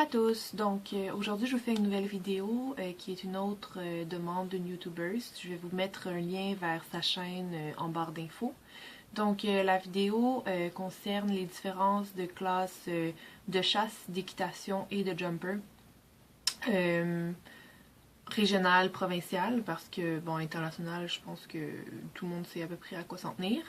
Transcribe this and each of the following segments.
tous, donc aujourd'hui je vous fais une nouvelle vidéo qui est une autre demande d'une youtubeuse. Je vais vous mettre un lien vers sa chaîne en barre d'infos. Donc la vidéo concerne les différences de classes de chasse, d'équitation et de jumper. Régional, provincial, parce que bon, international, je pense que tout le monde sait à peu près à quoi s'en tenir.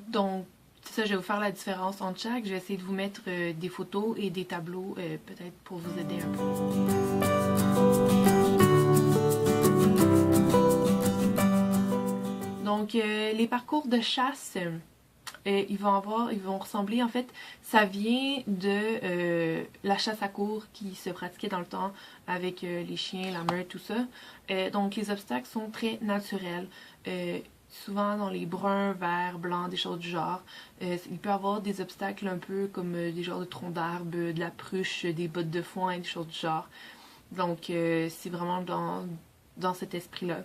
Donc c'est ça, je vais vous faire la différence entre chaque. Je vais essayer de vous mettre des photos et des tableaux, peut-être pour vous aider un peu. Donc, les parcours de chasse, ils vont ressembler, en fait, ça vient de la chasse à courre qui se pratiquait dans le temps avec les chiens, la meute, tout ça. Donc, les obstacles sont très naturels. Souvent dans les bruns, verts, blancs, des choses du genre. Il peut y avoir des obstacles un peu comme des genres de troncs d'arbres, de la pruche, des bottes de foin, des choses du genre. Donc c'est vraiment dans cet esprit-là.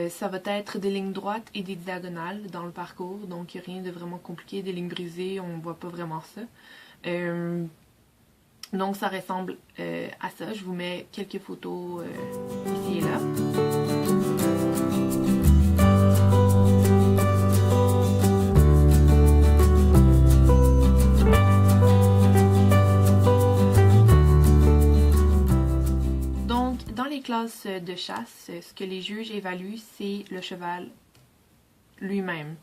Ça va être des lignes droites et des diagonales dans le parcours, donc il n'y a rien de vraiment compliqué, des lignes brisées, on ne voit pas vraiment ça. Donc ça ressemble à ça. Je vous mets quelques photos ici et là. Classes de chasse, ce que les juges évaluent, c'est le cheval lui-même.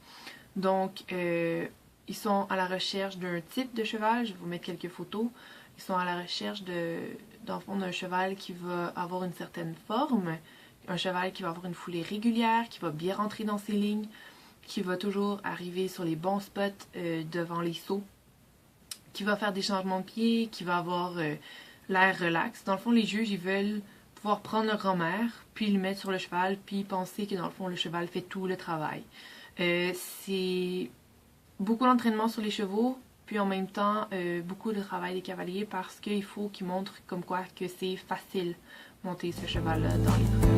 Donc, ils sont à la recherche d'un type de cheval. Je vais vous mettre quelques photos. Ils sont à la recherche d'un cheval qui va avoir une certaine forme, un cheval qui va avoir une foulée régulière, qui va bien rentrer dans ses lignes, qui va toujours arriver sur les bons spots devant les sauts, qui va faire des changements de pied, qui va avoir l'air relax. Dans le fond, les juges, ils veulent pouvoir prendre leur grand-mère, puis le mettre sur le cheval, puis penser que dans le fond, le cheval fait tout le travail. C'est beaucoup d'entraînement sur les chevaux, puis en même temps, beaucoup de travail des cavaliers parce qu'il faut qu'ils montrent comme quoi que c'est facile monter ce cheval-là dans l'épreuve.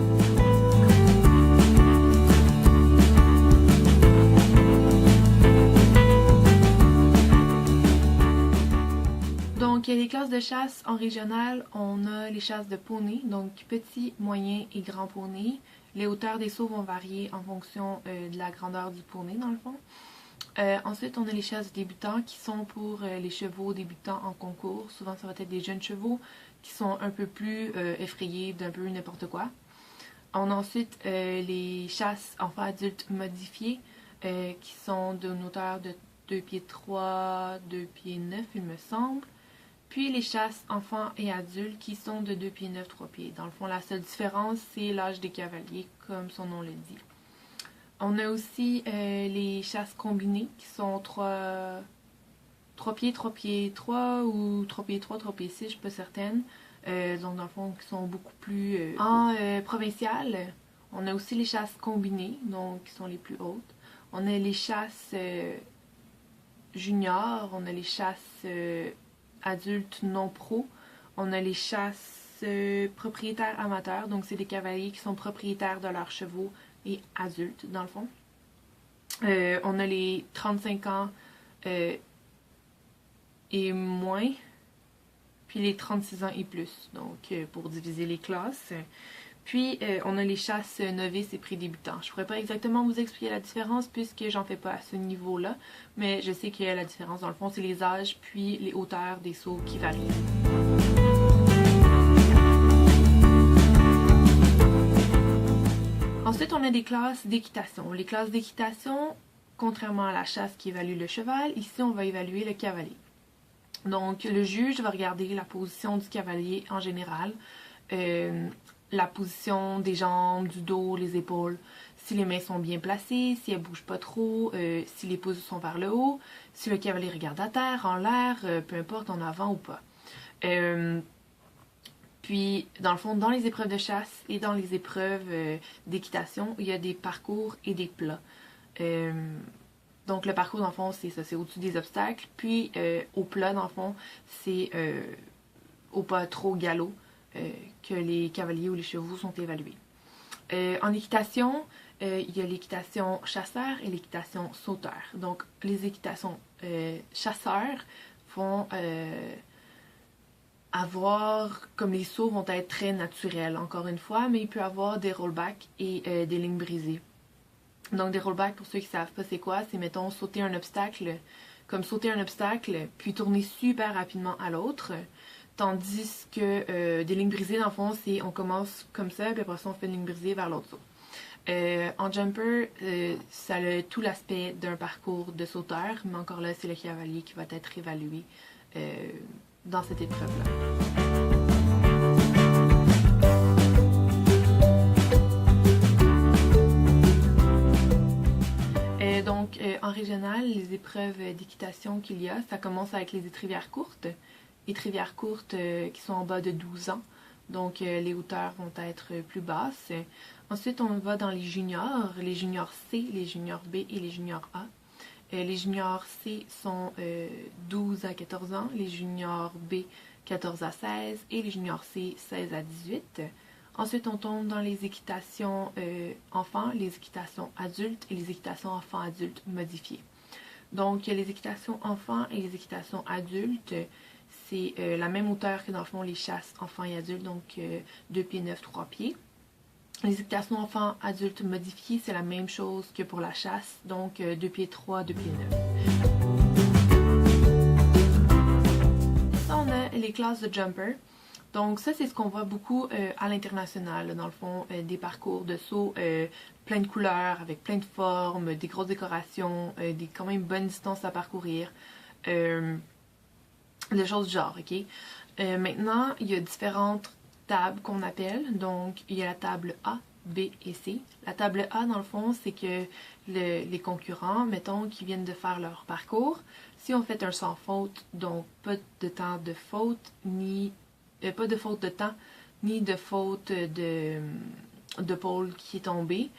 Donc, les classes de chasse en régional, on a les chasses de poney, donc petit, moyen et grand poney. Les hauteurs des sauts vont varier en fonction de la grandeur du poney, dans le fond. Ensuite, on a les chasses débutants qui sont pour les chevaux débutants en concours. Souvent, ça va être des jeunes chevaux qui sont un peu plus effrayés d'un peu n'importe quoi. On a ensuite les chasses enfants adultes modifiées qui sont d'une hauteur de 2 pieds 3, 2 pieds 9, il me semble. Puis les chasses enfants et adultes qui sont de 2 pieds 9, 3 pieds. Dans le fond, la seule différence, c'est l'âge des cavaliers, comme son nom le dit. On a aussi les chasses combinées qui sont 3 pieds, 3 pieds 3 ou 3 pieds 3, 3 pieds 6, je ne suis pas certaine. Donc, dans le fond, qui sont beaucoup plus... En provincial, on a aussi les chasses combinées, donc qui sont les plus hautes. On a les chasses juniors, on a les chasses... adultes non pro. On a les chasses propriétaires amateurs, donc c'est des cavaliers qui sont propriétaires de leurs chevaux et adultes dans le fond. On a les 35 ans et moins, puis les 36 ans et plus, donc pour diviser les classes. Puis, on a les chasses novices et pré-débutants. Je ne pourrais pas exactement vous expliquer la différence puisque j'en fais pas à ce niveau-là, mais je sais qu'il y a la différence. Dans le fond, c'est les âges puis les hauteurs des sauts qui varient. Ensuite, on a des classes d'équitation. Les classes d'équitation, contrairement à la chasse qui évalue le cheval, ici, on va évaluer le cavalier. Donc, le juge va regarder la position du cavalier en général, la position des jambes, du dos, les épaules, si les mains sont bien placées, si elles ne bougent pas trop, si les pouces sont vers le haut, si le cavalier regarde à terre, en l'air, peu importe, en avant ou pas. Puis, dans le fond, dans les épreuves de chasse et dans les épreuves d'équitation, il y a des parcours et des plats. Donc, le parcours, dans le fond, c'est ça, c'est au-dessus des obstacles. Puis, au plat, dans le fond, c'est au pas trop galop. Que les cavaliers ou les chevaux sont évalués. En équitation, il y a l'équitation chasseur et l'équitation sauteur. Donc, les équitations chasseurs, il fond, avoir, comme les sauts vont être très naturels, encore une fois, mais il peut avoir des rollbacks et des lignes brisées. Donc des rollbacks, pour ceux qui ne savent pas c'est quoi, c'est mettons sauter un obstacle, puis tourner super rapidement à l'autre. Tandis que des lignes brisées, dans le fond, c'est on commence comme ça, puis après ça, on fait une ligne brisée vers l'autre saut. En jumper, ça a tout l'aspect d'un parcours de sauteur, mais encore là, c'est le cavalier qui va être évalué dans cette épreuve-là. Donc, en régional, les épreuves d'équitation qu'il y a, ça commence avec les étrivières courtes. Étrivières courtes qui sont en bas de 12 ans. Donc, les hauteurs vont être plus basses. Ensuite, on va dans les juniors C, les juniors B et les juniors A. Les juniors C sont 12 à 14 ans, les juniors B 14 à 16 et les juniors C 16 à 18. Ensuite, on tombe dans les équitations enfants, les équitations adultes et les équitations enfants-adultes modifiées. Donc, les équitations enfants et les équitations adultes, c'est la même hauteur que dans le fond les chasses enfants et adultes, donc 2 pieds 9, 3 pieds. Les équitations enfants adultes modifiées, c'est la même chose que pour la chasse, donc 2 pieds 3, 2 pieds 9. Ça, on a les classes de jumper. Donc ça, c'est ce qu'on voit beaucoup à l'international, dans le fond, des parcours de saut plein de couleurs, avec plein de formes, des grosses décorations, des quand même bonnes distances à parcourir, des choses du genre, ok? Maintenant, il y a différentes tables qu'on appelle, donc il y a la table A, B et C. La table A, dans le fond, c'est que les concurrents, mettons, qui viennent de faire leur parcours, si on fait un sans faute, donc pas de temps de faute, pas de faute de temps, ni de faute de pôle qui est tombé,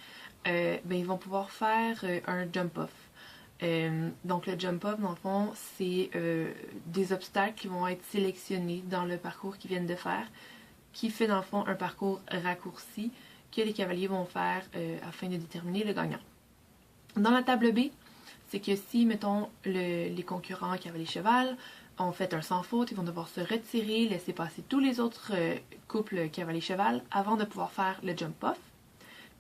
ben, ils vont pouvoir faire un jump-off. Donc le jump-off, dans le fond, c'est des obstacles qui vont être sélectionnés dans le parcours qu'ils viennent de faire, qui fait dans le fond un parcours raccourci que les cavaliers vont faire afin de déterminer le gagnant. Dans la table B, c'est que si, mettons, les concurrents cavalier-cheval ont fait un sans faute, ils vont devoir se retirer, laisser passer tous les autres couples cavalier-cheval avant de pouvoir faire le jump-off.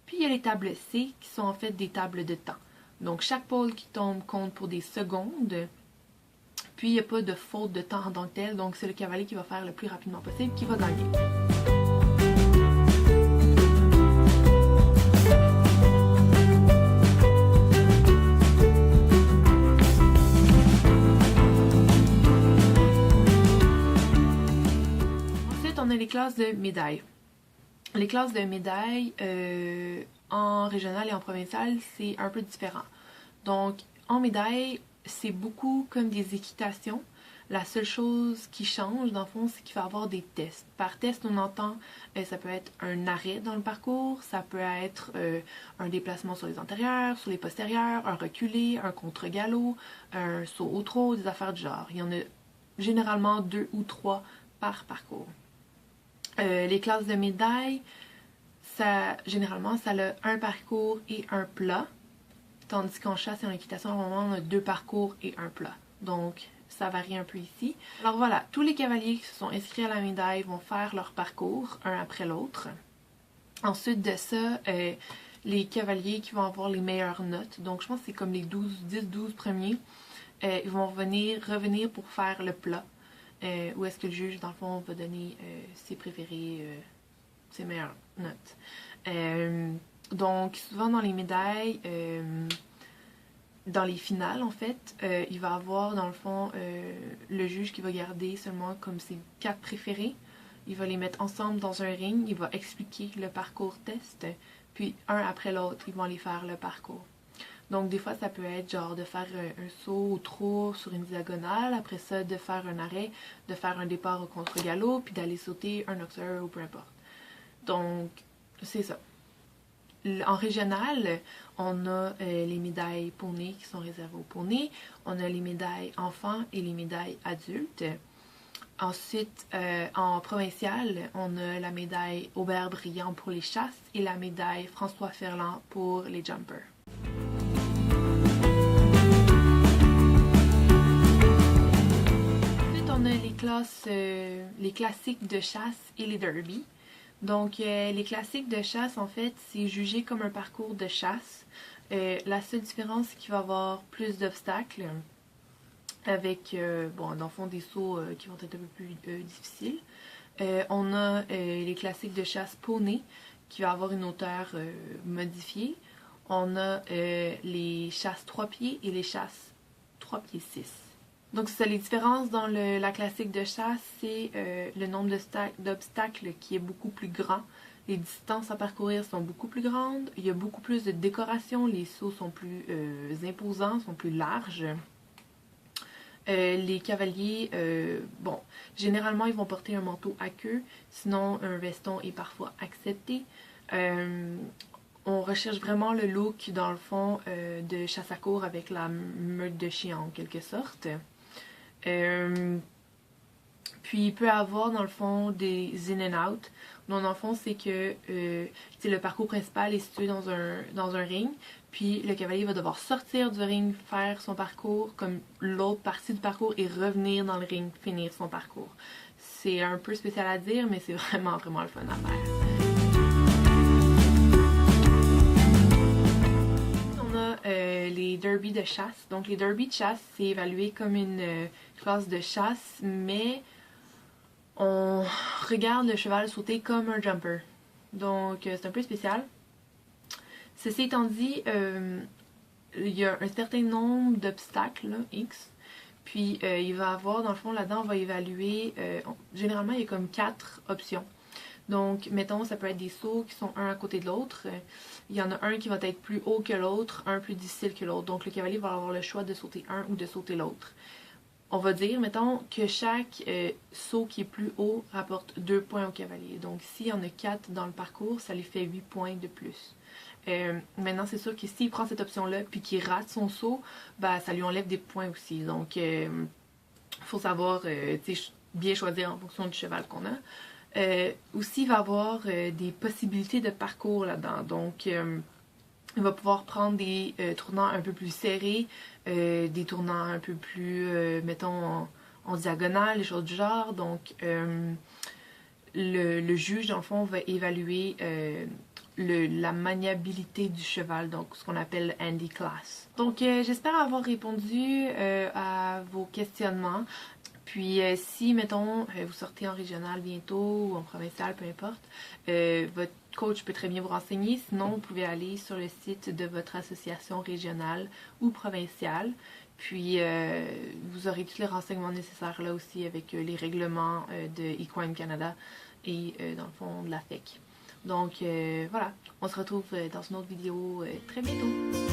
Puis il y a les tables C qui sont en fait des tables de temps. Donc chaque pôle qui tombe compte pour des secondes. Puis il n'y a pas de faute de temps en tant que tel, donc c'est le cavalier qui va faire le plus rapidement possible qui va gagner. Ensuite, on a les classes de médailles. Les classes de médailles en régional et en provincial, c'est un peu différent. Donc, en médaille, c'est beaucoup comme des équitations. La seule chose qui change, dans le fond, c'est qu'il va y avoir des tests. Par test, on entend, ça peut être un arrêt dans le parcours, ça peut être un déplacement sur les antérieurs, sur les postérieurs, un reculé, un contre-galop, un saut au trot, des affaires du genre. Il y en a généralement 2 ou 3 par parcours. Les classes de médailles, généralement, ça a un parcours et un plat. Tandis qu'en chasse et en équitation, normalement, on a 2 parcours et un plat. Donc, ça varie un peu ici. Alors voilà, tous les cavaliers qui se sont inscrits à la médaille vont faire leur parcours, un après l'autre. Ensuite de ça, les cavaliers qui vont avoir les meilleures notes, donc je pense que c'est comme les 10-12 premiers, ils vont revenir pour faire le plat. Où est-ce que le juge, dans le fond, va donner ses préférés, ses meilleures notes. Donc, souvent dans les médailles, dans les finales, en fait, il va avoir, dans le fond, le juge qui va garder seulement comme ses 4 préférés. Il va les mettre ensemble dans un ring, il va expliquer le parcours test, puis un après l'autre, ils vont aller faire le parcours. Donc, des fois, ça peut être genre de faire un saut au trot sur une diagonale, après ça, de faire un arrêt, de faire un départ au contre-galop, puis d'aller sauter un oxer ou peu importe. Donc, c'est ça. En régional, on a les médailles poney qui sont réservées aux poneys. On a les médailles enfants et les médailles adultes. Ensuite, en provincial, on a la médaille Aubert-Brillant pour les chasses et la médaille François Ferland pour les jumpers. a les classes, les classiques de chasse et les derbies. Donc, les classiques de chasse, en fait, c'est jugé comme un parcours de chasse. La seule différence, c'est qu'il va y avoir plus d'obstacles, avec, bon, dans le fond, des sauts qui vont être un peu plus difficiles. On a les classiques de chasse poney, qui va avoir une hauteur modifiée. On a les chasses 3 pieds et les chasses 3 pieds 6. Donc, c'est ça, les différences dans la classique de chasse, c'est le nombre d'obstacles qui est beaucoup plus grand. Les distances à parcourir sont beaucoup plus grandes. Il y a beaucoup plus de décoration. Les sauts sont plus imposants, sont plus larges. Les cavaliers, bon, généralement, ils vont porter un manteau à queue. Sinon, un veston est parfois accepté. On recherche vraiment le look, dans le fond, de chasse à courre avec la meute de chiens, en quelque sorte. Puis il peut avoir dans le fond des in and out. Donc dans le fond c'est que le parcours principal est situé dans un ring. Puis le cavalier va devoir sortir du ring, faire son parcours comme l'autre partie du parcours et revenir dans le ring, finir son parcours. C'est un peu spécial à dire mais c'est vraiment vraiment le fun à faire. Les derbies de chasse. Donc les derbies de chasse, c'est évalué comme une classe de chasse, mais on regarde le cheval sauter comme un jumper. Donc c'est un peu spécial. Ceci étant dit, il y a un certain nombre d'obstacles, X. Puis il va avoir, dans le fond, là-dedans, on va évaluer, généralement il y a comme 4 options. Donc, mettons, ça peut être des sauts qui sont un à côté de l'autre. Il y en a un qui va être plus haut que l'autre, un plus difficile que l'autre. Donc, le cavalier va avoir le choix de sauter un ou de sauter l'autre. On va dire, mettons, que chaque saut qui est plus haut rapporte 2 points au cavalier. Donc, s'il y en a 4 dans le parcours, ça lui fait 8 points de plus. Maintenant, c'est sûr que s'il prend cette option-là puis qu'il rate son saut, ben, ça lui enlève des points aussi. Donc, il faut savoir bien choisir en fonction du cheval qu'on a. Aussi, il va avoir des possibilités de parcours là-dedans. Donc, il va pouvoir prendre des tournants un peu plus serrés, des tournants un peu plus, mettons, en diagonale, des choses du genre. Donc, le juge, dans le fond, va évaluer la maniabilité du cheval, donc ce qu'on appelle handy class. Donc, j'espère avoir répondu à vos questionnements. Puis si, mettons, vous sortez en régional bientôt ou en provincial, peu importe, votre coach peut très bien vous renseigner. Sinon, vous pouvez aller sur le site de votre association régionale ou provinciale. Puis vous aurez tous les renseignements nécessaires là aussi avec les règlements de Equine Canada et dans le fond de la FEC. Donc voilà, on se retrouve dans une autre vidéo très bientôt.